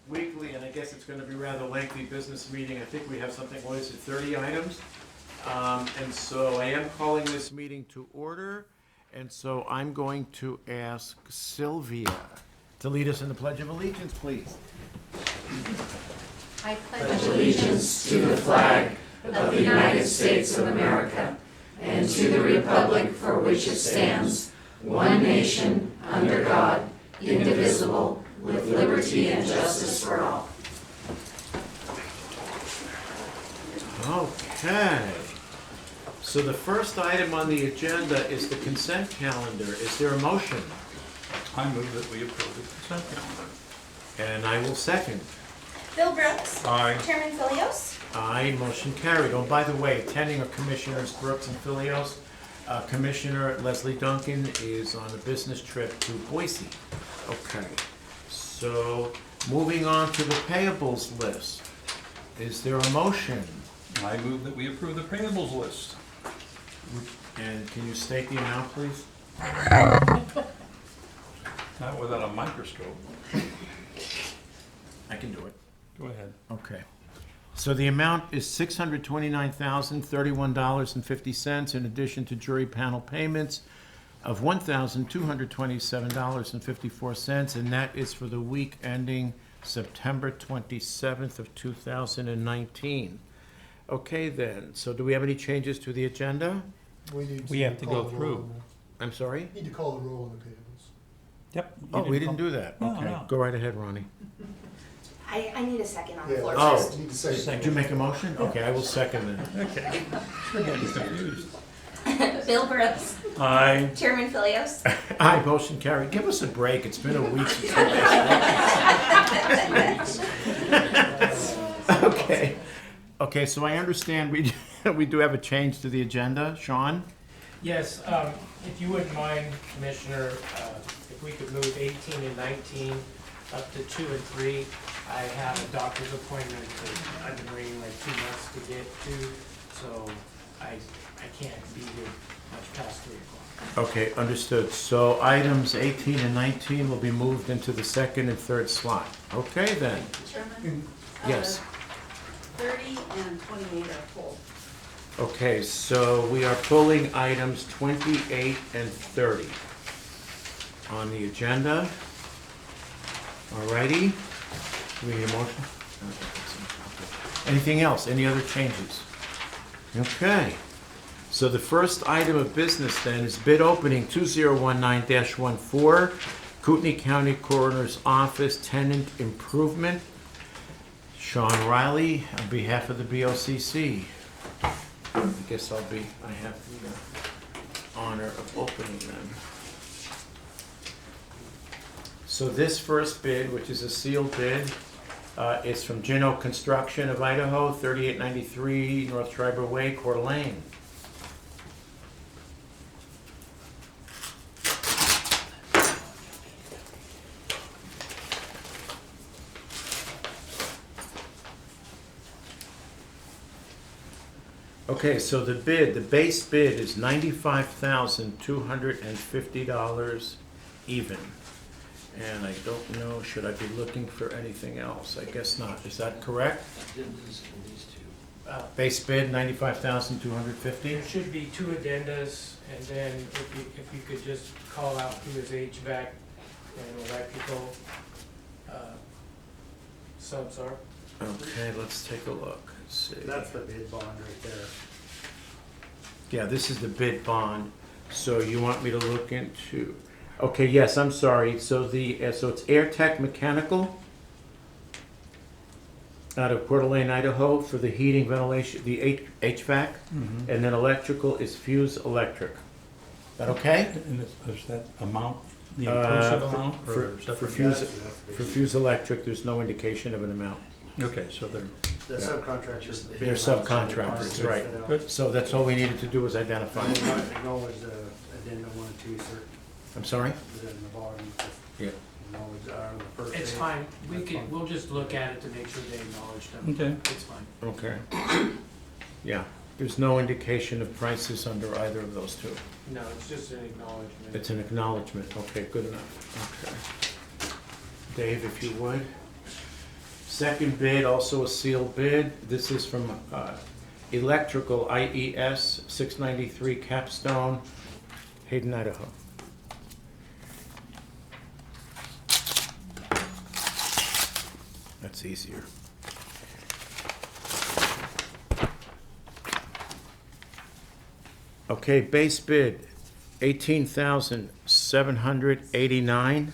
weekly, and I guess it's gonna be rather lengthy business meeting. I think we have something, what is it, 30 items? And so I am calling this meeting to order, and so I'm going to ask Sylvia to lead us in the Pledge of Allegiance, please. I pledge allegiance to the flag of the United States of America and to the republic for which it stands, one nation, under God, indivisible, with liberty and justice for all. Okay. So the first item on the agenda is the consent calendar. Is there a motion? I move that we approve the consent calendar. And I will second. Bill Brooks. Aye. Chairman Philios. Aye, motion carried. Oh, by the way, attending are Commissioners Brooks and Filios. Commissioner Leslie Duncan is on a business trip to Boise. Okay, so moving on to the payables list. Is there a motion? I move that we approve the payables list. And can you state the amount, please? Not without a microscope. I can do it. Go ahead. Okay. So the amount is $629,031.50 in addition to jury panel payments of $1,227.54, and that is for the week ending September 27th of 2019. Okay then, so do we have any changes to the agenda? We have to go call the through. roll on I'm sorry? that. Need to call the roll on the payables. Yep. Oh, we didn't do that. No, Okay, no. go right ahead, Ronnie. I need a second on the Yeah, floor Oh. first. Need to say. Second. Did you make a motion? Okay, I will second that. Okay. We're getting confused. Bill Brooks. Aye. Chairman Philios. Aye, motion carried. Give us a break. It's been a week since we last. Okay. Okay, so I understand we do have a change to the agenda. Shawn? Yes, if you wouldn't mind, Commissioner, if we could move 18 and 19 up to 2 and 3. I have a doctor's appointment that I've been waiting like 2 months to get to, so I can't be here much past 3 o'clock. Okay, understood. So items 18 and 19 will be moved into the second and third slot. Okay, then. Chairman, Yes. 30 and 28 are full. Okay, so we are pulling items 28 and 30 on the agenda. Alrighty. Do we need a motion? Okay. Anything else? Any other changes? Okay. So the first item of business then is bid opening 2019-14, Kootenai County Coroner's Office Tenant Improvement. Shawn Riley, on behalf of the BOCC. I guess I have the honor of opening them. So this first bid, which is a sealed bid, is from General Construction of Idaho, 3893 North Schreiber Way, Coeur d'Alene. Okay, so the base bid is $95,250 even. And I don't know, should I be looking for anything else? I guess not. Is that correct? Base bid, $95,250? There should be 2 addendas, and then if you could just call out who is HVAC and electrical subs are. Okay, let's take a look. Let's see. That's the bid bond right there. Yeah, this is the bid bond. So you want me to look into? Okay, yes, I'm sorry. So so it's AirTech Mechanical out of Coeur d'Alene, Idaho, for the heating, ventilation, the HVAC, and then electrical is Fuse Electric. Is that okay? And is that amount, the inclusive amount? or For separate? Fuse Electric, there's no indication of an amount. Okay, so they're, The subcontractors. They're subcontractors, right. good. So that's all we needed to do was identify. Acknowledge the addendum 1 and 2, sir. I'm sorry? Put it in the bottom. Just Yeah. Acknowledge on the first. It's page. fine, we'll just look at it to make sure they acknowledge them. Okay. It's fine. Okay. Yeah, there's no indication of prices under either of those two. No, it's just an acknowledgement. It's an acknowledgement. Okay, good enough. Okay. Dave, if you would. Second bid, also a sealed bid. This is from Electrical IES 693 Capstone, Hayden, Idaho. That's easier. Okay, base bid, $18,789.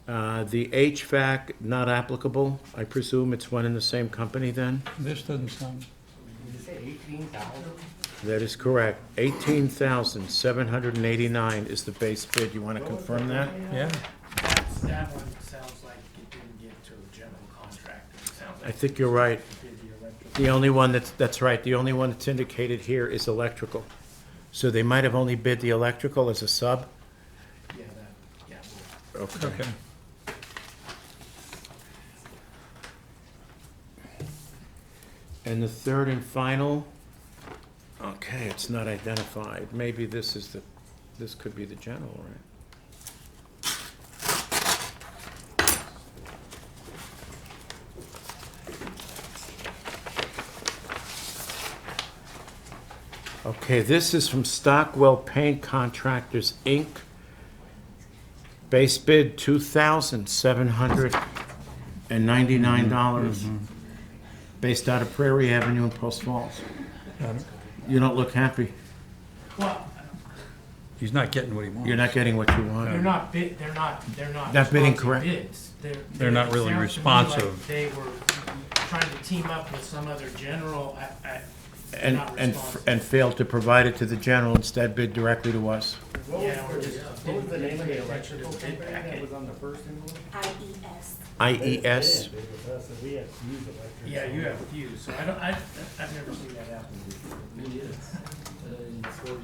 The HVAC not applicable. I presume it's one and the same company then? This doesn't sound, That is correct. $18,789 is the base bid. You want to confirm that? yeah. That one sounds like it didn't get to a general contractor. It sounds I like think you're right. it did the electrical. The only one that's right. The only one that's indicated here is electrical. So they might have only bid the electrical as a sub? Yeah, that, yeah. Okay. And the third and final, okay, it's not identified. Maybe this could be the general, right? Okay, this is from Stockwell Paint Contractors, Inc. Base bid, $2,799. Based out of Prairie Avenue in Post Falls. Got it. You don't look happy. Well, He's not getting what he wants. You're not getting what you they're want. not Not responsive bidding correct. bids. They're not really it sounds to me responsive. like they were trying to team up with some other general, And, not and, responsive. and failed to provide it to the general, instead bid directly to us. Yeah, or just What was the name of the didn't electrical bid company that packet. was on the first invoice? IES. IES. They bid with us, and we had to use electric. Yeah, you have a few, so I've never seen that happen before.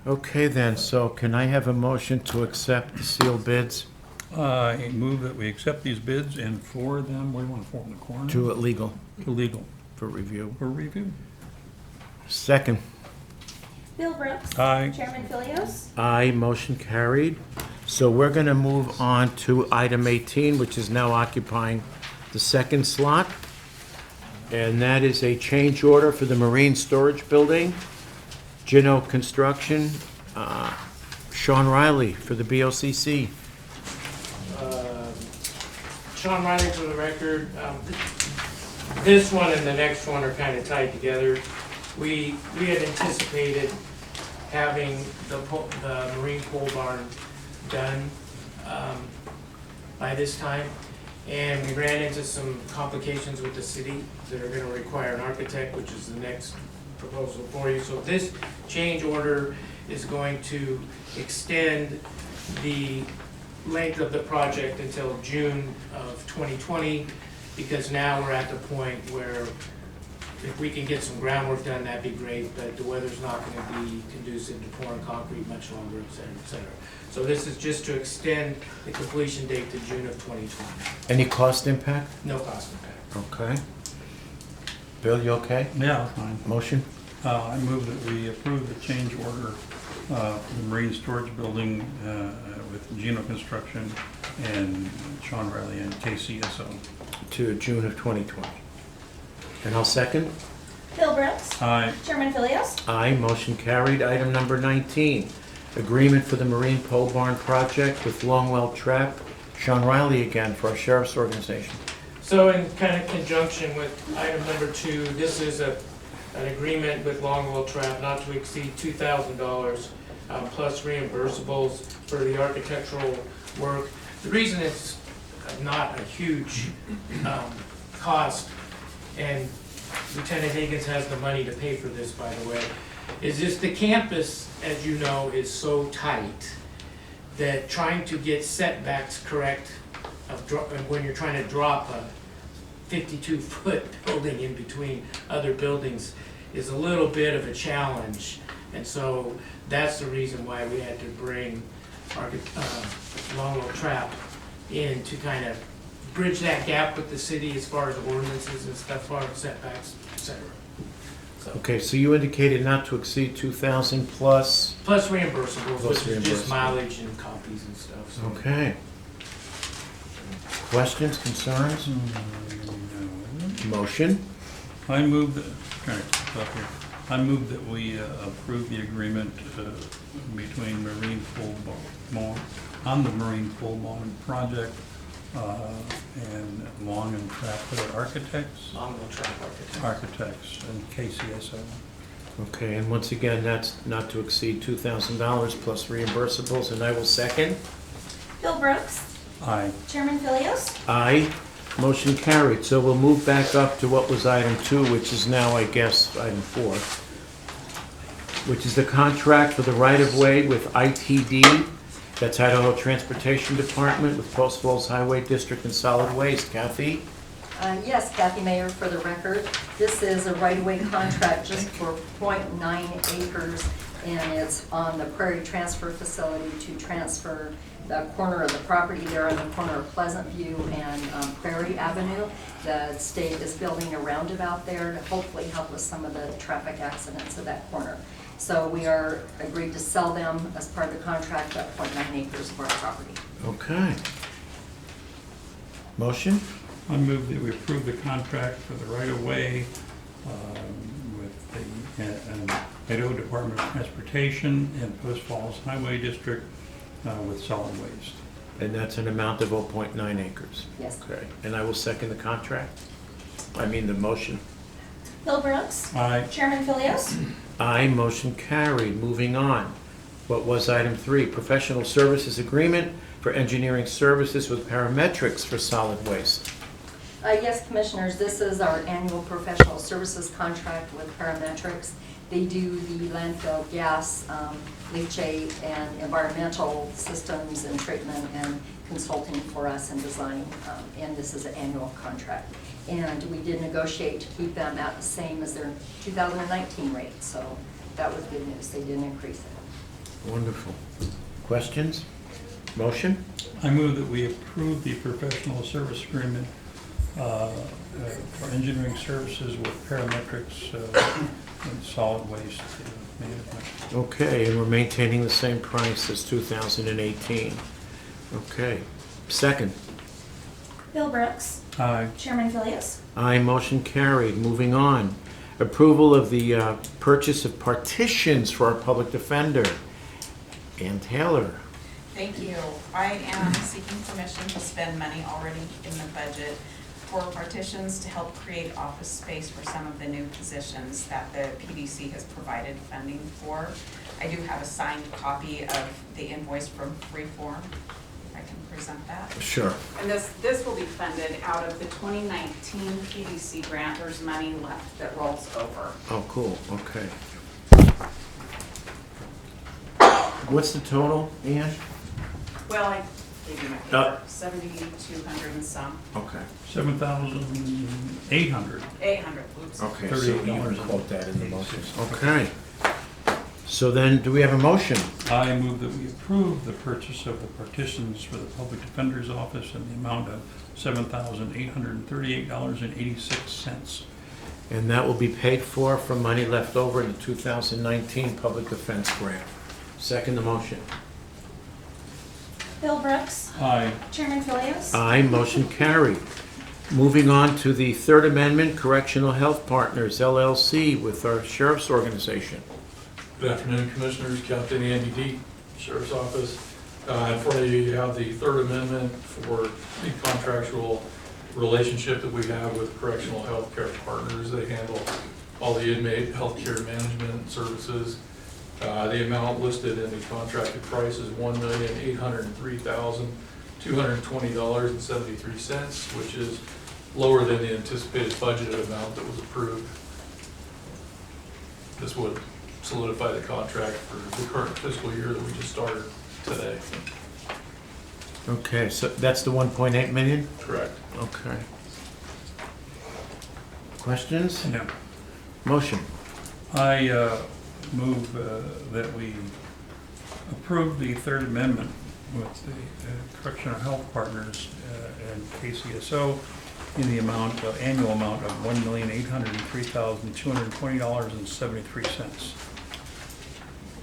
Okay then, so can I have a motion to accept the sealed bids I move that we accept these bids and forward them, what do you want to forward them, the coroner? to legal To legal for review? for review. Second, Bill Brooks. Aye. Chairman Philios. aye, motion carried. So we're gonna move on to item 18, which is now occupying the second slot. And that is a change order for the marine storage building. Gino Construction, Shawn Riley for the BOCC. Shawn Riley for the record. This one and the next one are kind of tied together. We had anticipated having the marine pole barn done by this time, and we ran into some complications with the city that are gonna require an architect, which is the next proposal for you. So this change order is going to extend the length of the project until June of 2020, because now we're at the point where if we can get some groundwork done, that'd be great, but the weather's not gonna be conducive to pouring concrete much longer, et cetera, et cetera. So this is just to extend the completion date to June of 2020. Any cost impact? No cost impact. Okay. Bill, you okay? Yeah, fine. Motion? I move that we approve the change order for the marine storage building with Gino Construction and Shawn Riley and KCSO. To June of 2020. And I'll second. Bill Brooks. Aye. Chairman Philios. Aye, motion carried. Item number 19, agreement for the marine pole barn project with Longwell Trap. Shawn Riley again for our sheriff's organization. So in kind of conjunction with item number 2, this is an agreement with Longwell Trap not to exceed $2,000 plus reimbursables for the architectural work. The reason it's not a huge cost, and Lieutenant Higgins has the money to pay for this, by the way, is just the campus, as you know, is so tight that trying to get setbacks correct when you're trying to drop a 52-foot building in between other buildings is a little bit of a challenge. And so that's the reason why we had to bring our Longwell Trap in to kind of bridge that gap with the city as far as ordinances and stuff, as far as setbacks, et cetera. So, Okay, so you indicated not to exceed 2,000 plus. plus reimbursables, Plus which is just reimbursable. mileage and copies and stuff, so. Okay. Questions, concerns? No. Motion? I move that, trying to stop here. I move that we approve the agreement between Marine Full Bond, on the Marine Full Bond project, and Long and Trafford Architects, Architects and KCSO. Okay, and once again, that's not to exceed $2,000 plus reimbursables, and I will second. Bill Brooks. Aye. Chairman Philios. Aye. Motion carried. So we'll move back up to what was item 2, which is now, I guess, item 4, which is the contract for the right-of-way with ITD, that's Idaho Transportation Department, with Post Falls Highway District and Solid Waste. Kathy? Yes, Kathy Mayer, for the record. This is a right-of-way contract just for .9 acres, and it's on the Prairie Transfer Facility to transfer the corner of the property there on the corner of Pleasant View and Prairie Avenue. The state is building a roundabout there to hopefully help with some of the traffic accidents of that corner. So we are agreed to sell them as part of the contract at .9 acres of our property. Okay. Motion? I move that we approve the contract for the right-of-way with the Nadeau Department of Transportation and Post Falls Highway District with solid waste. And that's an amount of 0.9 acres. Yes. Okay, and I will second the contract. I mean the motion. Bill Brooks. Aye. Chairman Philios. Aye, motion carried. Moving on. What was item 3? Professional services agreement for engineering services with parametrics for solid waste. Yes, Commissioners, this is our annual professional services contract with Parametrics. They do the landfill gas, leachate, and environmental systems and treatment and consulting for us and design, and this is an annual contract. And we did negotiate to keep them at the same as their 2019 rate, so that was good news. They didn't increase it. Wonderful. Questions? Motion? I move that we approve the professional service agreement for engineering services with Parametrics and solid waste management. Okay, and we're maintaining the same price as 2018. Okay. Second. Bill Brooks. Aye. Chairman Philios. Aye, motion carried. Moving on. Approval of the purchase of partitions for our public defender. Ann Taylor. Thank you. I am seeking permission to spend money already in the budget for partitions to help create office space for some of the new positions that the PDC has provided funding for. I do have a signed copy of the invoice from Freeform. I can present that. Sure. And this will be funded out of the 2019 PDC grant. There's money left that rolls over. Oh, cool. Okay. What's the total, Ann? Well, I gave you my paper, 7,200 and some. Okay. 7,800. 800, oops. Okay, so $38 you can quote that in the motion. Okay. So then, do we have a motion? I move that we approve the purchase of the partitions for the Public Defender's Office in the amount of $7,838.86. And that will be paid for from money left over in the 2019 Public Defense Grant. Second the motion. Bill Brooks. Aye. Chairman Philios. Aye, motion carried. Moving on to the Third Amendment Correctional Health Partners, LLC, with our Sheriff's Organization. Good afternoon, Commissioners. Captain Andy Deak, Sheriff's Office. In front of you have the Third Amendment for the contractual relationship that we have with Correctional Health Care Partners. They handle all the inmate healthcare management services. The amount listed in the contracted price is $1,803,220.73, which is lower than the anticipated budgeted amount that was approved. This would solidify the contract for the current fiscal year that we just started today. Okay, so that's the 1.8 million? Correct. Okay. Questions? No. Motion. I move that we approve the Third Amendment with the Correctional Health Partners and KCSO in the annual amount of $1,803,220.73.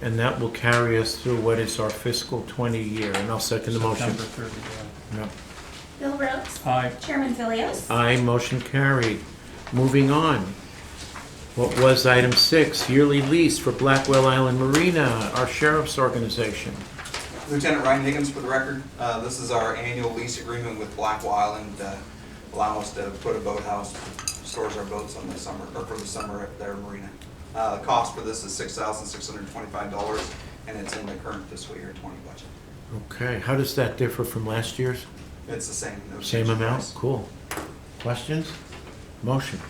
And that will carry us through what is our fiscal 20 year, and I'll second the motion. September 30th. Yep. Bill Brooks. Aye. Chairman Philios. Aye, motion carried. Moving on. What was item 6, yearly lease for Blackwell Island Marina, our sheriff's organization. Lieutenant Ryan Higgins for the record. This is our annual lease agreement with Blackwell Island, allow us to put a boathouse, stores our boats on the summer, or for the summer at their marina. The cost for this is $6,625, and it's in the current fiscal year 20 budget. Okay, how does that differ from last year's? It's the same. no Same change in amount? price. Cool. Questions? Motion.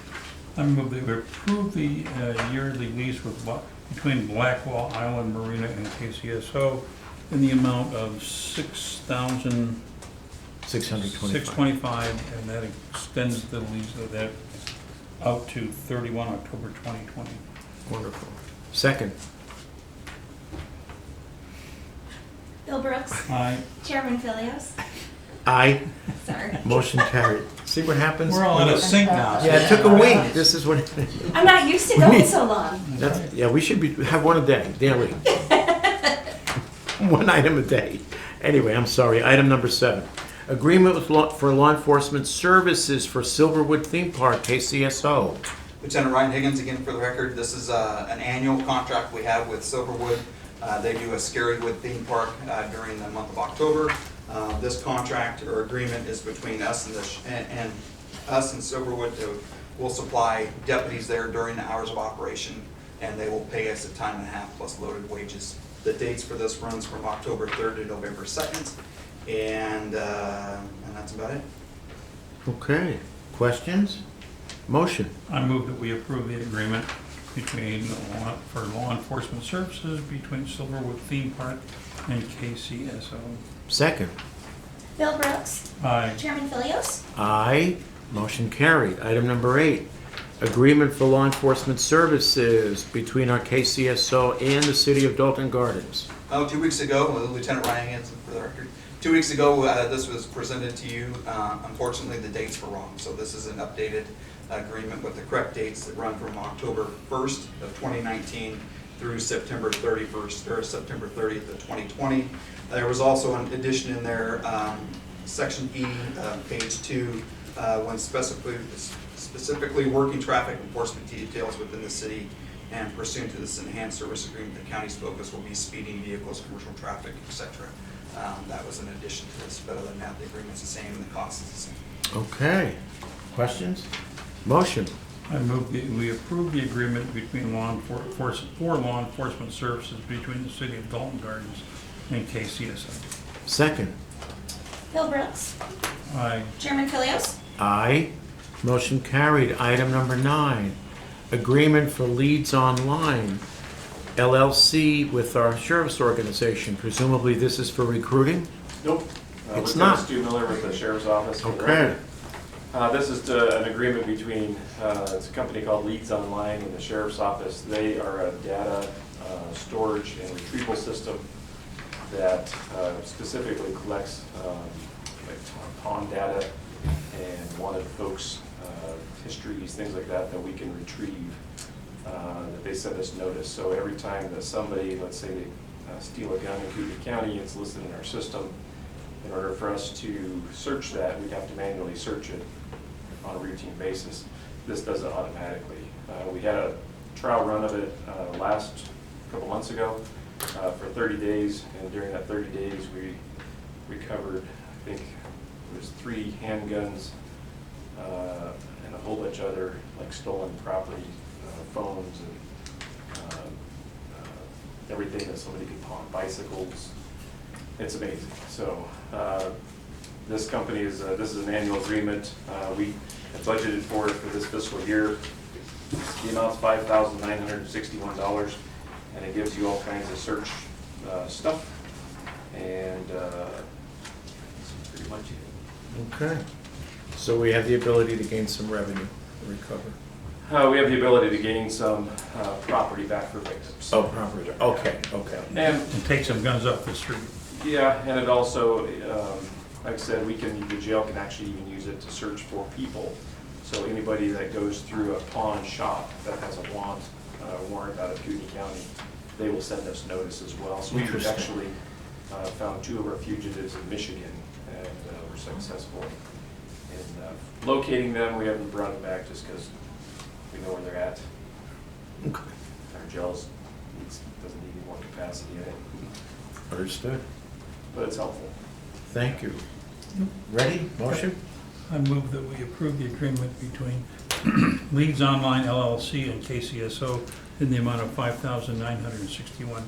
I move that we approve the yearly lease between Blackwell Island Marina and KCSO in the amount of $625. and that extends the lease of that out to 31 October 2020. Wonderful. Second. Bill Brooks. Aye. Chairman Philios. Aye, Sorry. motion carried. See what happens? We're all in a sync now. Yeah, it took a week. This is what, I'm not used to going so long. yeah, we should have one a day, daily. One item a day. Anyway, I'm sorry. Item number 7. Agreement with for law enforcement services for Silverwood Theme Park, KCSO. Lieutenant Ryan Higgins, again for the record. This is an annual contract we have with Silverwood. They do a Scarywood theme park during the month of October. This contract or agreement is between us and us and Silverwood. We'll supply deputies there during the hours of operation, and they will pay us a time and a half plus loaded wages. The dates for this runs from October 3rd to November 2nd, and that's about it. Okay, questions? Motion. I move that we approve the agreement for law enforcement services between Silverwood Theme Park and KCSO. Second. Bill Brooks. Aye. Chairman Philios. Aye, motion carried. Item number 8. Agreement for law enforcement services between our KCSO and the City of Dalton Gardens. 2 weeks ago, Lieutenant Ryan Hansen for the record. 2 weeks ago, this was presented to you. Unfortunately, the dates were wrong, so this is an updated agreement with the correct dates that run from October 1st of 2019 through September 31st, or September 30th of 2020. There was also an addition in there, Section E, page 2, when specifically working traffic enforcement details within the city, and pursuant to this enhanced service agreement, the county's focus will be speeding vehicles, commercial traffic, etc. That was an addition to this, but other than that, the agreement's the same and the cost is the same. Okay, questions? Motion. I move that we approve the agreement between law enforcement services between the City of Dalton Gardens and KCSO. Second. Bill Brooks. Aye. Chairman Philios. Aye, motion carried. Item number 9. Agreement for Leads Online, LLC with our sheriff's organization. Presumably this is for recruiting? Nope. It's Lieutenant not. Stu Miller with the Sheriff's Office. for the Okay. record. This is an agreement between, it's a company called Leads Online and the Sheriff's Office. They are a data storage and retrieval system that specifically collects like pond data and wanted folks' histories, things like that we can retrieve, that they send us notice. So every time that somebody, let's say they steal a gun in Kootenai County, it's listed in our system. In order for us to search that, we'd have to manually search it on a routine basis. This does it automatically. We had a trial run of it last couple months ago for 30 days, and during that 30 days we recovered, I think it was 3 handguns and a whole bunch of other like stolen property, phones and everything that somebody could pawn, bicycles. It's amazing. So this company is, this is an annual agreement. We have budgeted for it for this fiscal year. The amount's $5,961, and it gives you all kinds of search stuff. And that's pretty much it. Okay. So we have the ability to gain some revenue, recover. We have the ability to gain some property back for victims. Oh, property. Okay, okay. And take some guns off the street. Yeah, and it also, like I said, the jail can actually even use it to search for people. So anybody that goes through a pawn shop that has a warrant out of Kootenai County, they will send us notice as well. So we've Interesting. actually found 2 of our fugitives in Michigan, and we're successful in locating them. We haven't brought them back just because we know where they're at. Okay. Our jails doesn't need any more capacity in it, Understood. but it's helpful. Thank you. Ready? Motion? I move that we approve the agreement between Leads Online LLC and KCSO in the amount of $5,961.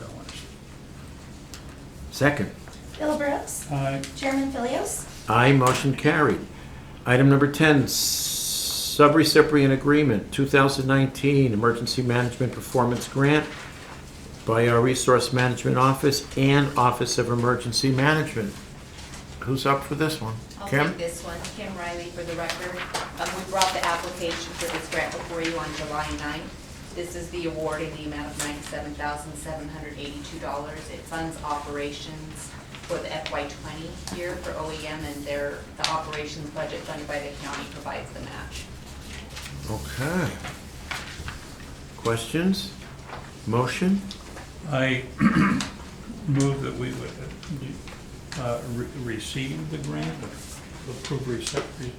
Second. Bill Brooks. Aye. Chairman Philios. Aye, motion carried. Item number 10, subrecipient agreement, 2019 Emergency Management Performance Grant by our Resource Management Office and Office of Emergency Management. Who's up for this one? I'll Kim? take this one, Kim Riley for the record. We brought the application for this grant before you on July 9th. This is the award in the amount of $97,782. It funds operations for the FY20 year for OEM, and the operations budget funded by the county provides the match. Okay. Questions? Motion? I move that we would receive the grant, approve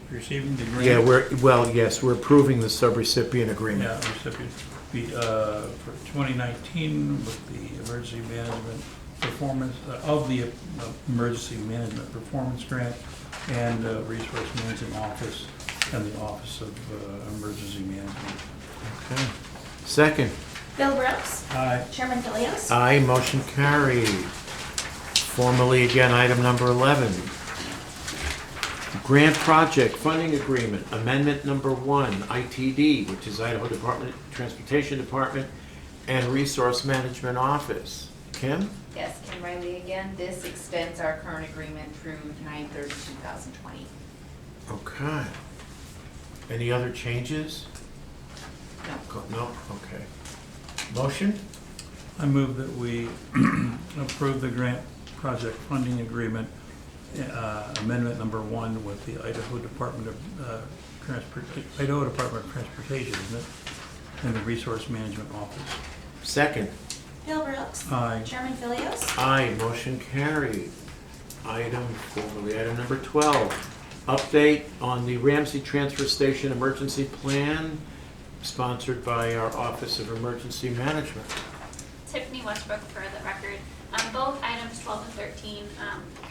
receiving the grant. Yeah, yes, we're approving the subrecipient agreement. Yeah, recipient, for 2019 with the emergency management performance, of the emergency management performance grant and resource management office and the Office of Emergency Management. Okay. Second. Bill Brooks. Aye. Chairman Philios. Aye, motion carried. Formally again, item number 11. Grant Project Funding Agreement, Amendment Number 1, ITD, which is Idaho Department, Transportation Department, and Resource Management Office. Kim? Yes, Kim Riley again. This extends our current agreement through 9/30/2020. Okay. Any other changes? No. No? Okay. Motion? I move that we approve the grant project funding agreement, amendment number 1 with the Idaho Department of Transportation, isn't it? And the Resource Management Office. Second. Bill Brooks. Aye. Chairman Philios. Aye, motion carried. Item number 12. Update on the Ramsey Transfer Station Emergency Plan, sponsored by our Office of Emergency Management. Tiffany Westbrook for the record. Both items 12 and 13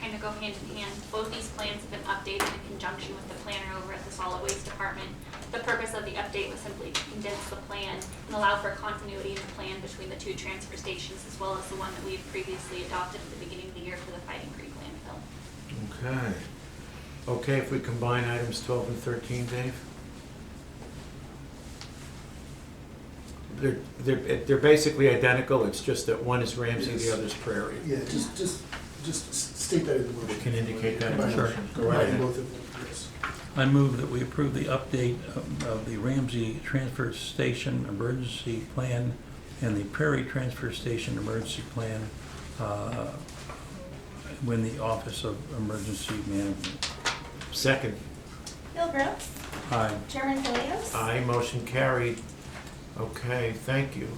kind of go hand in hand. Both these plans have been updated in conjunction with the planner over at the Solid Waste Department. The purpose of the update was simply to condense the plan and allow for continuity in the plan between the two transfer stations, as well as the one that we had previously adopted at the beginning of the year for the Fighting Creek landfill. Okay. Okay, if we combine items 12 and 13, Dave? They're basically identical, it's just that one is Ramsey, the other's Prairie. Yeah, just state that in the motion. We can indicate that in the Combine motion. Go right combine ahead. both of them, yes. I move that we approve the update of the Ramsey Transfer Station Emergency Plan and the Prairie Transfer Station Emergency Plan when the Office of Emergency Management. Second. Bill Brooks. Aye. Chairman Philios. Aye, motion carried. Okay, thank you.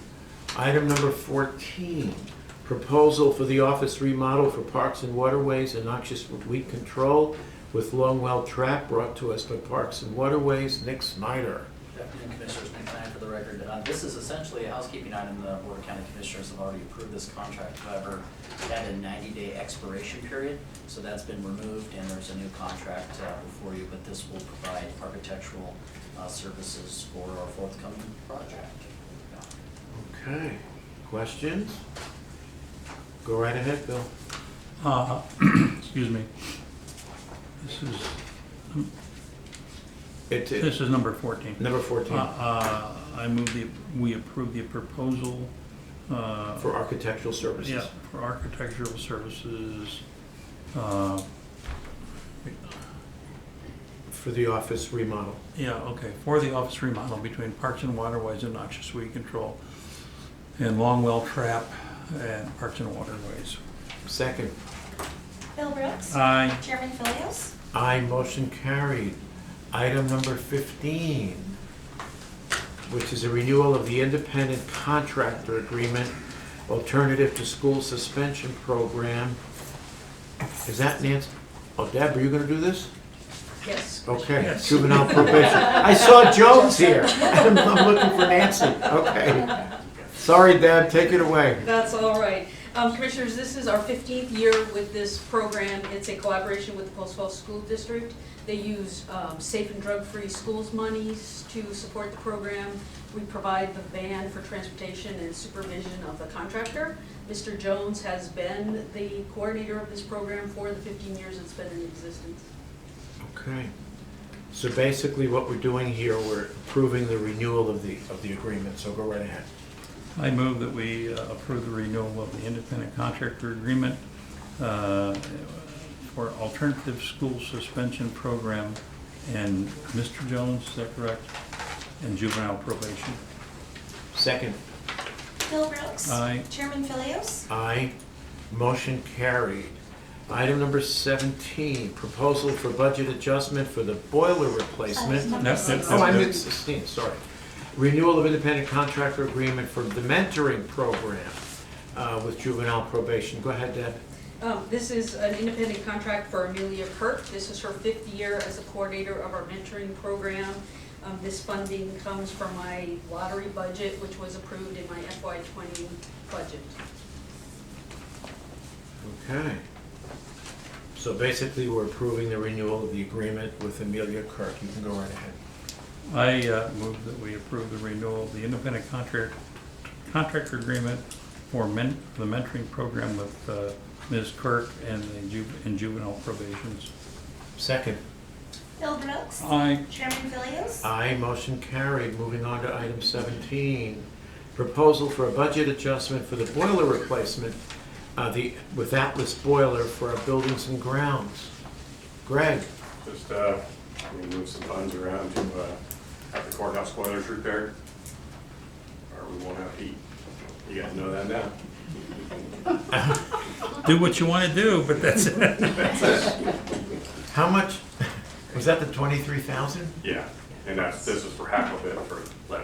Item number 14, proposal for the office remodel for Parks and Waterways and noxious weed control with Longwell Trap, brought to us by Parks and Waterways. Nick Snyder. Good afternoon, Commissioners. Nick Snyder for the record. This is essentially a housekeeping item. The Board of County Commissioners have already approved this contract. However, it had a 90-day expiration period, so that's been removed, and there's a new contract before you, but this will provide architectural services for our forthcoming project. Okay, questions? Go right ahead, Bill. Excuse me. This This is number 14. number 14, I move we approve the proposal. for architectural services. Yeah, for architectural services. For the office remodel. Yeah, okay, for the office remodel between Parks and Waterways and noxious weed control and Longwell Trap and Parks and Waterways. Second. Bill Brooks. Aye. Chairman Philios. Aye, motion carried. Item number 15, which is a renewal of the independent contractor agreement, alternative to school suspension program. Is that Nancy? Oh, Deb, are you gonna do this? Yes. Okay, juvenile probation. I saw Jones here. I'm looking for Nancy. Okay. Sorry, Deb, take it away. That's all right. Commissioners, this is our 15th year with this program. It's a collaboration with the Postville School District. They use safe and drug-free schools monies to support the program. We provide the van for transportation and supervision of the contractor. Mr. Jones has been the coordinator of this program for the 15 years it's been in existence. Okay. So basically what we're doing here, we're approving the renewal of the agreement, so go right ahead. I move that we approve the renewal of the independent contractor agreement for alternative school suspension program and Mr. Jones, is that correct? And juvenile probation. Second. Bill Brooks. Aye. Chairman Philios. Aye. Motion carried. Item number 17, proposal for budget adjustment for the boiler replacement. Number six. Oh, I meant 16, sorry. Renewal of independent contractor agreement for the mentoring program with juvenile probation. Go ahead, Deb. This is an independent contract for Amelia Kirk. This is her 5th year as a coordinator of our mentoring program. This funding comes from my lottery budget, which was approved in my FY20 budget. Okay. So basically, we're approving the renewal of the agreement with Amelia Kirk. You can go right ahead. I move that we approve the renewal of the independent contractor agreement for the mentoring program with Ms. Kirk and the juvenile probations. Second. Bill Brooks. Aye. Chairman Philios. Aye, motion carried. Moving on to item 17. Proposal for a budget adjustment for the boiler replacement with Atlas boiler for our buildings and grounds. Greg. Just, we move some funds around to have the courthouse boilers repaired, or we won't have heat. You guys know that now. Do what you want to do, but that's it. How much? Was that the 23,000? Yeah, and this is for half of it for 11.9 or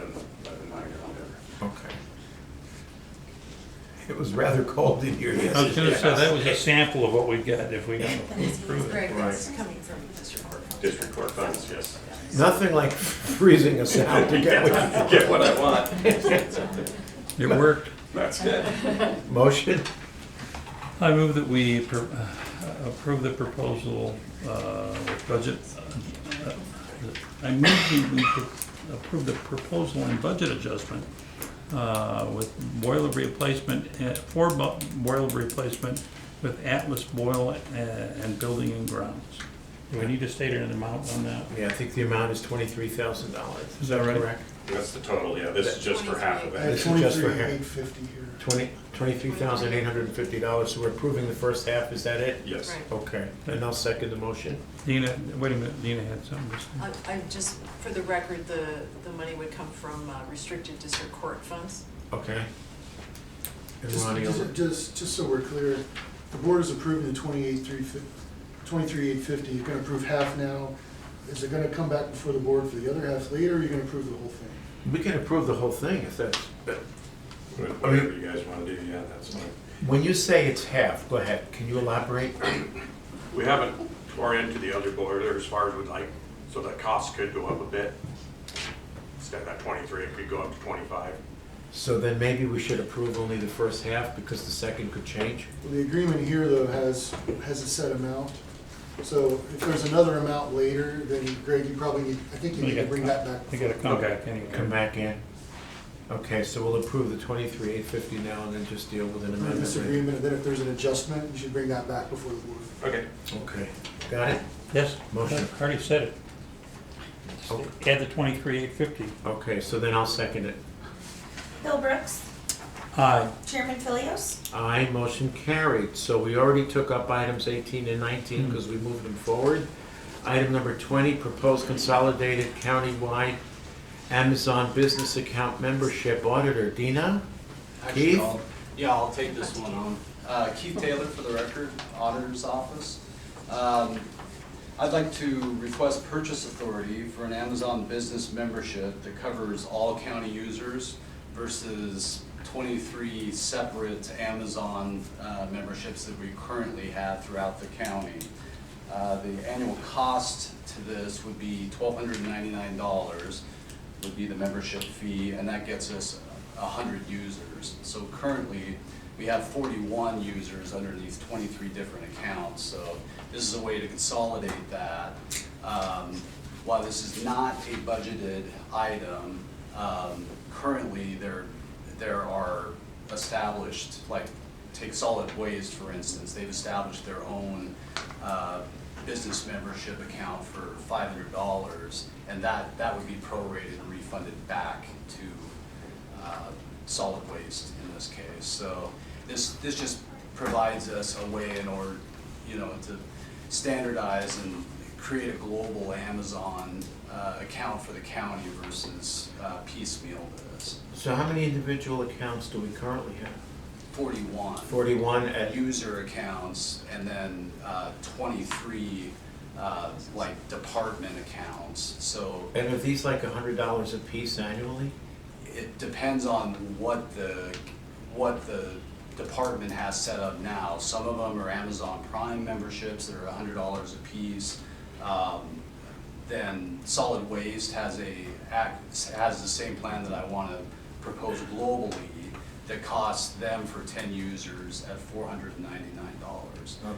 whatever. Okay. It was rather cold in here yesterday. I was going to say, that was a sample of what we got if we got to approve it. Greg, that's coming from district court. District court funds, yes. Nothing like freezing us out to get what you Get what I want. It worked. That's good. Motion? I move that we approve the proposal with budget. I move that we approve the proposal and budget adjustment with boiler replacement, boiler replacement with Atlas Boil and Building and Grounds. Do we need to state an amount on that? Yeah, I think the amount is $23,000. Is that right? Correct? That's the total, yeah. This is just for half of I it. had This is just for 23,850 here. $23,850, so we're approving the first half, is that it? Yes. Right. Okay, and I'll second the motion. Dina, wait a minute, Dina had something to say. I just, for the record, the money would come from restricted district court funds. Okay. And Ronnie, Just so we're clear, the board is approving the 23,850, you're gonna approve half now. Is it gonna come back before the board for the other half later, or are you gonna approve the whole thing? we can approve the whole thing if that's, Whatever you guys want to do, yeah, that's fine. when you say it's half, go ahead, can you elaborate? We haven't tore into the other boiler as far as we'd like, so that cost could go up a bit. Instead of that 23, it could go up to 25. So then maybe we should approve only the first half because the second could change? Well, the agreement here, though, has a set amount. So if there's another amount later, then Greg, you probably need, I think you need to bring that back. They gotta come back anyway. Come back in? Okay, so we'll approve the 23,850 now and then just deal with an Approve this amendment. agreement, and then if there's an adjustment, you should bring that back before the board. Okay. Okay, got it? Yes, Motion. I already said it. Okay. Add the 23,850. Okay, so then I'll second it. Bill Brooks. Aye. Chairman Philios. Aye, motion carried. So we already took up items 18 and 19 because we moved them forward. Item number 20, proposed consolidated countywide Amazon business account membership auditor. Dina? Actually, Keith? I'll take this one on. Keith Taylor for the record, Auditor's Office. I'd like to request purchase authority for an Amazon business membership that covers all county users versus 23 separate Amazon memberships that we currently have throughout the county. The annual cost to this would be $1,299 would be the membership fee, and that gets us 100 users. So currently, we have 41 users under these 23 different accounts, so this is a way to consolidate that. While this is not a budgeted item, currently there are established, like take solid waste for instance, they've established their own business membership account for $500, and that would be prorated and refunded back to solid waste in this case. So this just provides us a way in order, to standardize and create a global Amazon account for the county versus piecemeal this. So how many individual accounts do we currently have? 41. 41 at user accounts, and then 23 like department accounts. So And are these like $100 a piece annually? it depends on what the department has set up now. Some of them are Amazon Prime memberships that are $100 a piece. Then Solid Waste has the same plan that I want to propose globally that costs them for 10 users at $499.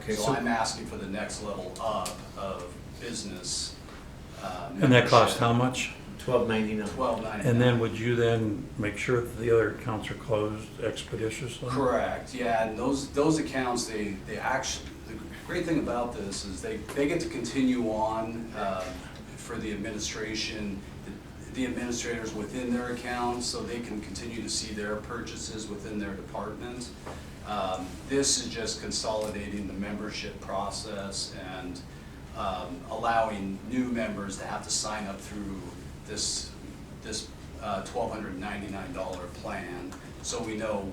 Okay, So I'm asking for the next level up of business And that costs how much? $12.99. $12.99. And then would you then make sure that the other accounts are closed expeditiously? Correct, yeah, and those accounts, they actually, the great thing about this is they get to continue on for the administration, the administrators within their accounts, so they can continue to see their purchases within their department. This is just consolidating the membership process and allowing new members to have to sign up through this $1,299 plan, so we know,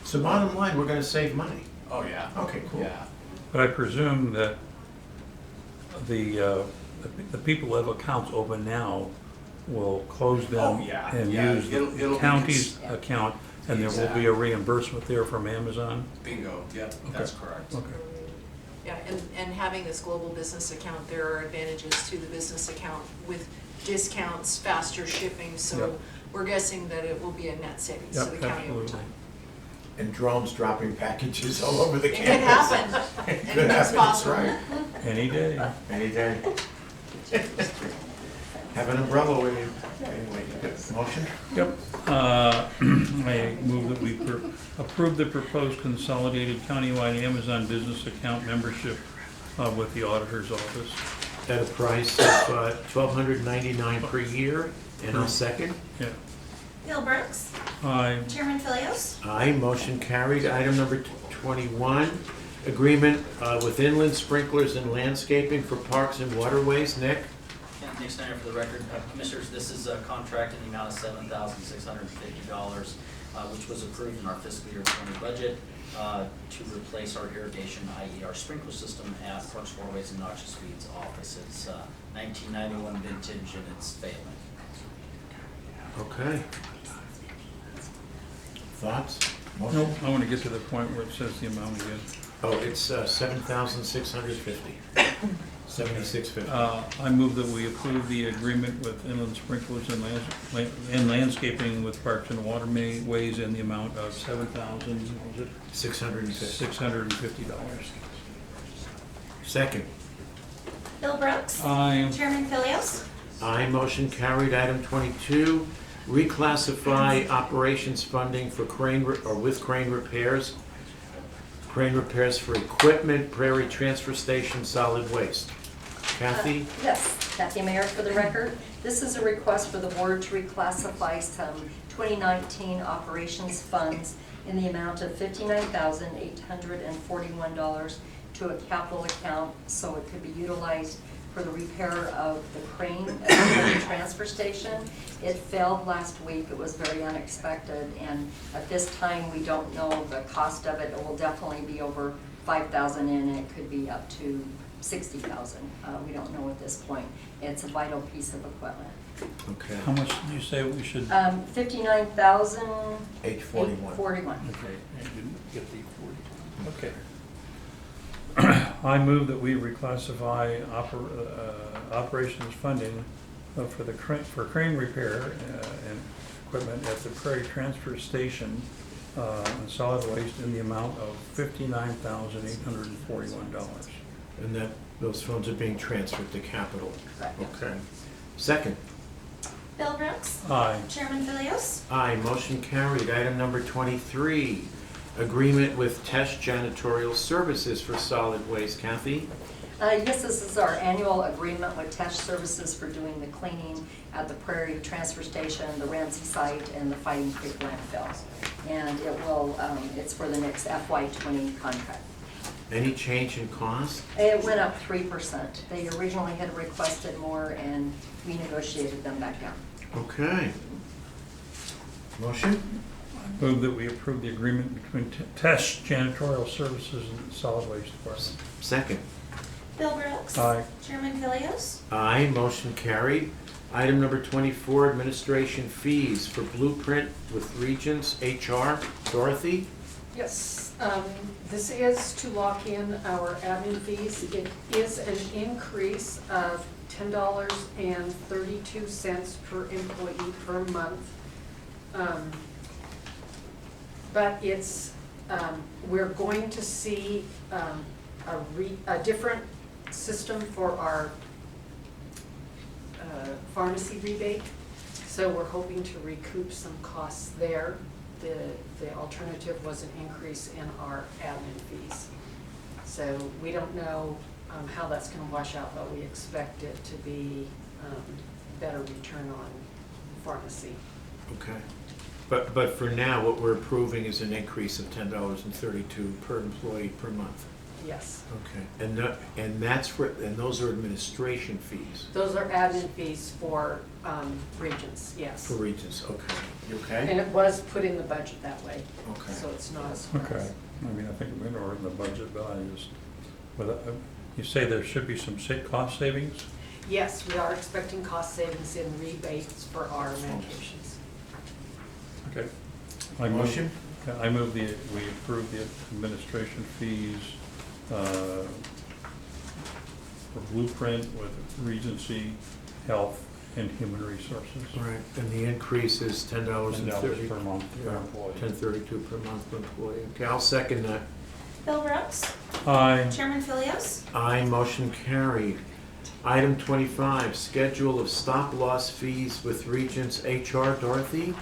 So bottom line, we're gonna save money. Oh, yeah. Okay, cool. Yeah. But I presume that the people who have accounts open now will close them Oh, yeah, and yeah. use It'll the be county's account, and there will be a reimbursement there from Amazon? Bingo, yep, that's correct. Okay. Yeah, and having this global business account, there are advantages to the business account with discounts, faster shipping, so Yep. we're guessing that it will be a net savings to Yep, the county over absolutely. time. And drones dropping packages all over the It could campus. happen. It could Anything's happen, that's possible. right. Any day. Any day. Have an umbrella with you. Anyway, you got a motion? Yep. I move that we approve the proposed consolidated countywide Amazon business account membership with the auditor's office. At a price of $1,299 per year, and I'll second. Yeah. Bill Brooks. Aye. Chairman Philios. Aye, motion carried. Item number 21, agreement with inland sprinklers and landscaping for parks and waterways. Nick? Nick Snyder for the record. Commissioners, this is a contract in the amount of $7,650, which was approved in our fiscal year 20 budget to replace our irrigation, i.e. our sprinkler system at Parks, Waterways, and Noxious Weeds office. It's 1991 vintage and it's failing. Okay. Thoughts? Motion? Nope, I want to get to the point where it says the amount again. Oh, it's 7,650. 7650. I move that we approve the agreement with inland sprinklers and landscaping with Parks and Waterways in the amount of $7,650. $650. Second. Bill Brooks. Aye. Chairman Philios. Aye, motion carried. Item 22, reclassify operations funding for with crane repairs. Crane repairs for equipment, Prairie Transfer Station, solid waste. Kathy? Yes, Kathy Mayer for the record. This is a request for the board to reclassify some 2019 operations funds in the amount of $59,841 to a capital account so it could be utilized for the repair of the crane at the Prairie Transfer Station. It failed last week. It was very unexpected, and at this time we don't know the cost of it. It will definitely be over $5,000 and it could be up to $60,000. We don't know at this point. It's a vital piece of equipment. Okay. How much did you say we should? $59,841. $841. Okay, I didn't get the 40. Okay. I move that we reclassify operations funding for crane repair and equipment at the Prairie Transfer Station and solid waste in the amount of $59,841. And that, those funds are being transferred to capital. Correct. Okay. Second. Bill Brooks. Aye. Chairman Philios. Aye, motion carried. Item number 23, agreement with Tesh Janitorial Services for solid waste. Kathy? Yes, this is our annual agreement with Tesh Services for doing the cleaning at the Prairie Transfer Station, the Ramsey site, and the Fighting Creek landfill. And it will, it's for the next FY20 contract. Any change in cost? It went up 3%. They originally had requested more, and we negotiated them back down. Okay. Motion? Move that we approve the agreement between Tesh Janitorial Services and the Solid Waste Department. Second. Bill Brooks. Aye. Chairman Philios. Aye, motion carried. Item number 24, administration fees for Blueprint with Regents HR. Dorothy? Yes, this is to lock in our admin fees. It is an increase of $10.32 per employee per month. But it's, we're going to see a different system for our pharmacy rebate. So we're hoping to recoup some costs there. The alternative was an increase in our admin fees. So we don't know how that's going to wash out, but we expect it to be better return on pharmacy. Okay. But for now, what we're approving is an increase of $10.32 per employee per month. Yes. Okay. And that's for, and those are administration fees? Those are admin fees for Regents, yes. For Regents, okay. You okay? And it was put in the budget that way. Okay. So it's not a surprise. Okay. I mean, I think we're in order in the budget, but I just, you say there should be some cost savings? Yes, we are expecting cost savings in rebates for our medications. Okay. Motion? I move we approve the administration fees for Blueprint with Regency Health and Human Resources. All right, and the increase is $10.30 per month per employee. $10.32 per month per employee. Okay, I'll second that. Bill Brooks. Aye. Chairman Philios. Aye, motion carried. Item 25, schedule of stop-loss fees with Regents HR. Dorothy?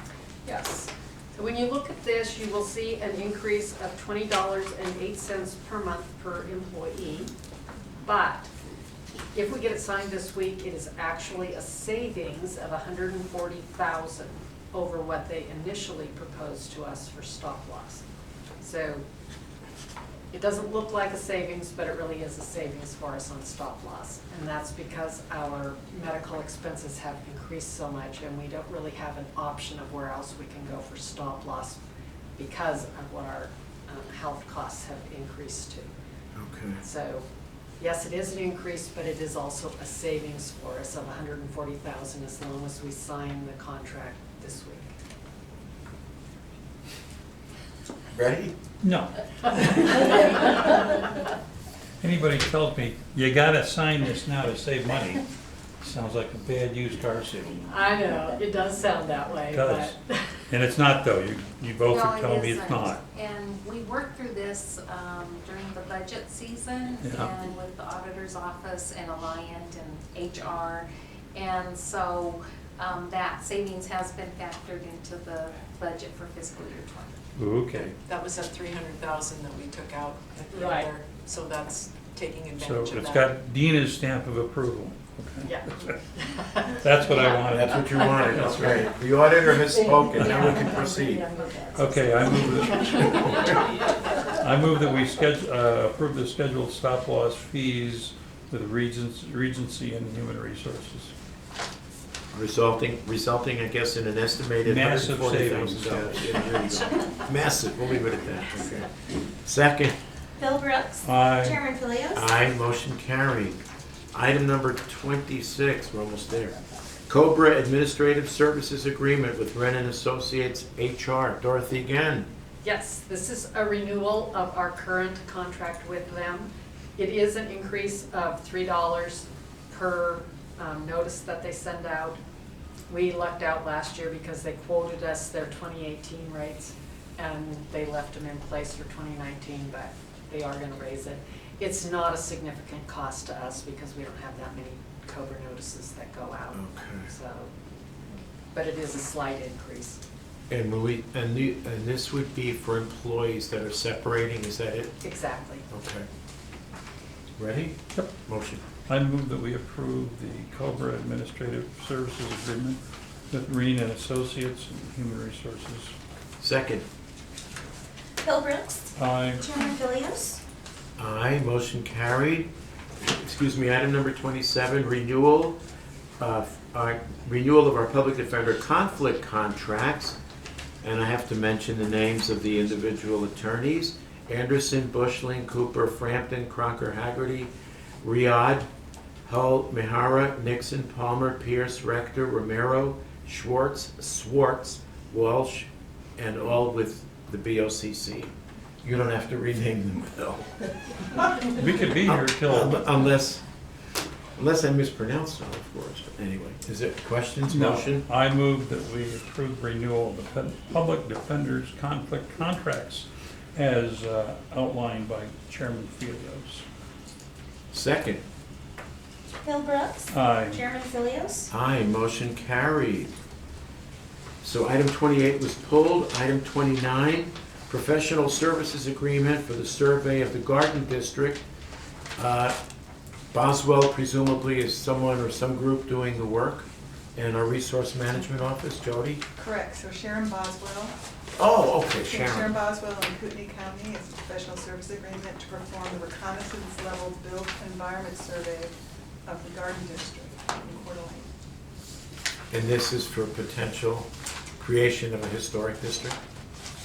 Yes. So when you look at this, you will see an increase of $20.08 per month per employee. But if we get it signed this week, it is actually a savings of $140,000 over what they initially proposed to us for stop loss. So it doesn't look like a savings, but it really is a savings for us on stop loss. And that's because our medical expenses have increased so much, and we don't really have an option of where else we can go for stop loss because of what our health costs have increased to. Okay. So yes, it is an increase, but it is also a savings for us of $140,000 as long as we sign the contract this week. Ready? No. Anybody tells me, you gotta sign this now to save money, sounds like a bad used car salesman. I know, it does sound that way, It does. but. And it's not though, you both No, are telling me it's isn't. not. And we worked through this during the budget season Yeah. and with the auditor's office and Alliant and HR. And so that savings has been factored into the budget for fiscal year 20. Okay. That was that $300,000 that we took out at the Right. end there, so that's taking So advantage of that. it's got Dina's stamp of approval. Okay. Yeah. That's what I wanted. That's what you wanted, That's okay. right. The auditor has spoken, now we can proceed. Okay, I move that we approve the scheduled stop-loss fees with Regency and Human Resources. Resulting, I guess, in an estimated Massive $140,000. Yeah, there you go. Massive, we'll leave it at that, okay. Second. Bill Brooks. Aye. Chairman Philios. Aye, motion carried. Item number 26, we're almost there. Cobra Administrative Services Agreement with Rennan Associates HR. Dorothy again. Yes, this is a renewal of our current contract with them. It is an increase of $3 per notice that they send out. We lucked out last year because they quoted us their 2018 rates, and they left them in place for 2019, but they are gonna raise it. It's not a significant cost to us because we don't have that many COBRA notices that go out. Okay. So, but it is a slight increase. And will we, and this would be for employees that are separating, is that it? Exactly. Okay. Ready? Yep. Motion. I move that we approve the Cobra Administrative Services Agreement with Reen and Associates and Human Resources. Second. Bill Brooks. Aye. Chairman Philios. Aye, motion carried. Excuse me, item number 27, renewal of our public defender conflict contracts. And I have to mention the names of the individual attorneys: Anderson, Bushling, Cooper, Frampton, Crocker, Haggerty, Riyadh, Hull, Mihara, Nixon, Palmer, Pierce, Rector, Romero, Swartz, Walsh, and all with the BOCC. You don't have to rename them, Bill. We could be here till... Unless I mispronounce them, of course. But anyway, is it questions, No. motion? I move that we approve renewal of the public defender's conflict contracts as outlined by Chairman Philios. Second. Bill Brooks. Aye. Chairman Philios. Aye, motion carried. So item 28 was pulled. Item 29, professional services agreement for the survey of the Garden District. Boswell presumably is someone or some group doing the work, and our resource management office, Jody? Correct, so Sharon Boswell. Oh, okay, Sharon Sharon. Boswell in Kootenai County is a professional service agreement to perform the reconnaissance level built environment survey of the Garden District in Coeur d'Alene. And this is for potential creation of a historic district?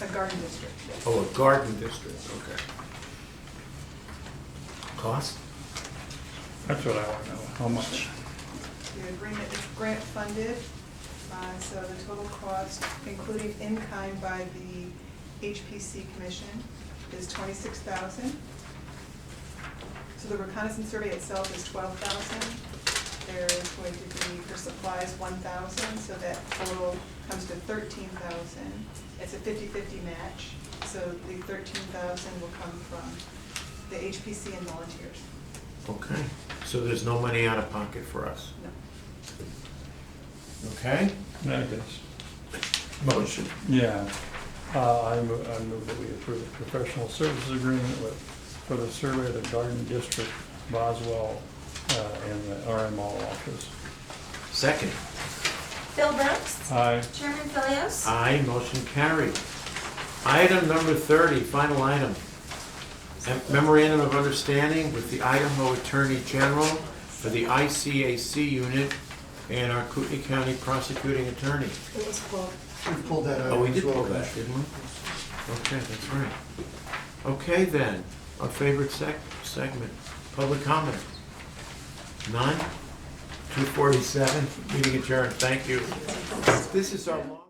A garden district, yes. Oh, a garden district, okay. Cost? That's what I want to know. How much? The agreement is grant funded, so the total cost, including in-kind by the HPC Commission, is $26,000. So the reconnaissance survey itself is $12,000. There is going to be, for supplies, $1,000, so that total comes to $13,000. It's a 50-50 match, so the $13,000 will come from the HPC and volunteers. Okay, so there's no money out of pocket for us? No. Okay? I guess. Motion. Yeah. I move that we approve the professional services agreement for the survey of the Garden District, Boswell, and the RMO office. Second. Bill Brooks. Aye. Chairman Philios. Aye, motion carried. Item number 30, final item. Memorandum of Understanding with the Idaho Attorney General for the ICAC unit and our Kootenai County Prosecuting Attorney. It was pulled. We pulled that out. Oh, we as did well, pull that, Commissioner. didn't we? Okay, that's right. Okay then, our favorite segment, public comment. None? 2:47, meeting adjourned, thank you. This is our long.